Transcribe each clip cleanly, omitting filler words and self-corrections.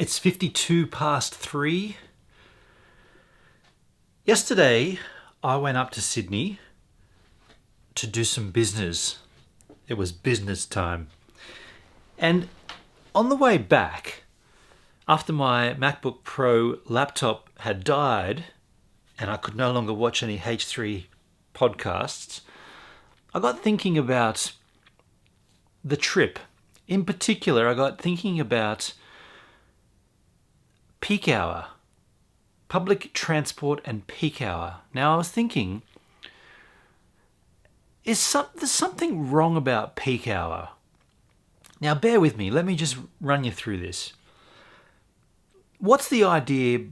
It's 52 past 3. Yesterday, I went up to Sydney to do some business. It was business time. And on the way back, after my MacBook Pro laptop had died and I could no longer watch any H3 podcasts, I got thinking about the trip. In particular, I got thinking about peak hour, public transport and peak hour. Now, I was thinking, there's something wrong about peak hour. Now, bear with me. Let me just run you through this. What's the idea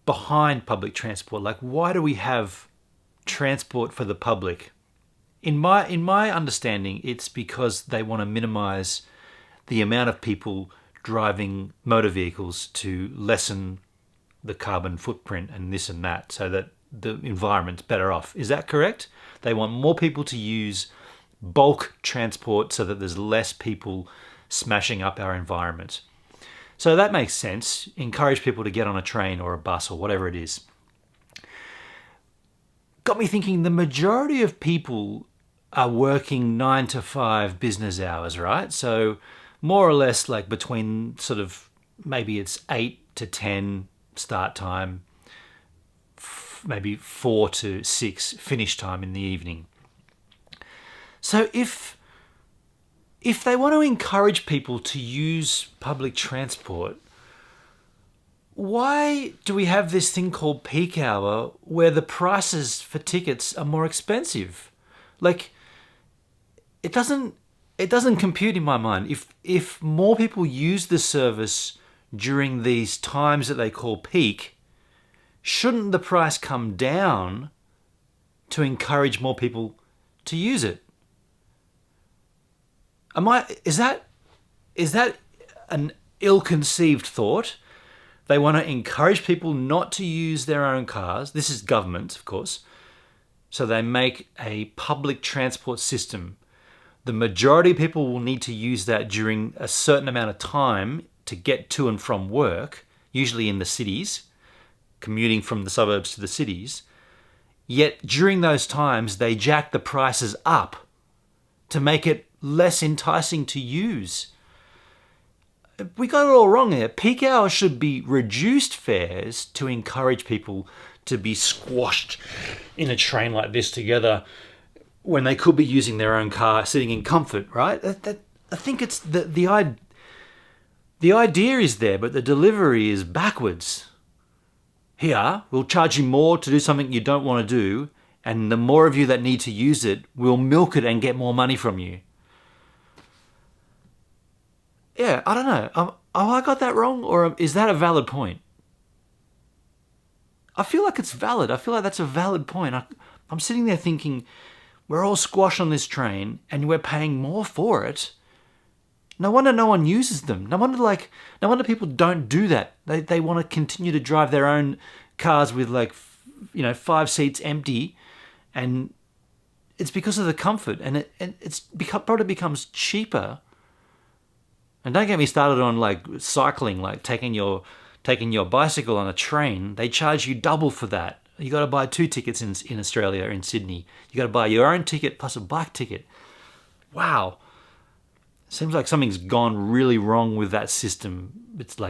behind public transport? Like, why do we have transport for the public? In my understanding, it's because they want to minimize the amount of people driving motor vehicles to lessen the carbon footprint and this and that, so that the environment's better off. Is that correct? They want more people to use bulk transport so that there's less people smashing up our environment. So that makes sense. Encourage people to get on a train or a bus or whatever it is. Got me thinking, the majority of people are working 9 to 5 business hours, right? So more or less like between sort of, maybe it's 8 to 10 start time, maybe 4 to 6 finish time in the evening. So if they want to encourage people to use public transport, why do we have this thing called peak hour where the prices for tickets are more expensive? Like, it doesn't compute in my mind. If more people use the service during these times that they call peak, shouldn't the price come down to encourage more people to use it? Is that an ill-conceived thought? They want to encourage people not to use their own cars. This is government, of course. So they make a public transport system. The majority of people will need to use that during a certain amount of time to get to and from work, usually in the cities, commuting from the suburbs to the cities. Yet during those times, they jack the prices up to make it less enticing to use. We got it all wrong here. Peak hour should be reduced fares to encourage people to be squashed in a train like this together when they could be using their own car, sitting in comfort, right? I think it's the idea is there, but the delivery is backwards. Here, we'll charge you more to do something you don't want to do, and the more of you that need to use it, we'll milk it and get more money from you. Yeah, I don't know. Have I got that wrong, or is that a valid point? I feel like it's valid. I feel like that's a valid point. I'm sitting there thinking, we're all squashed on this train and we're paying more for it. No wonder no one uses them. No wonder people don't do that. They want to continue to drive their own cars with 5 seats empty, and it's because of the comfort, and it's probably becomes cheaper. And don't get me started on cycling, taking your bicycle on a train. They charge you double for that. You got to buy 2 tickets in Australia, in Sydney. You got to buy your own ticket plus a bike ticket. Wow. Seems like something's gone really wrong with that system. It's like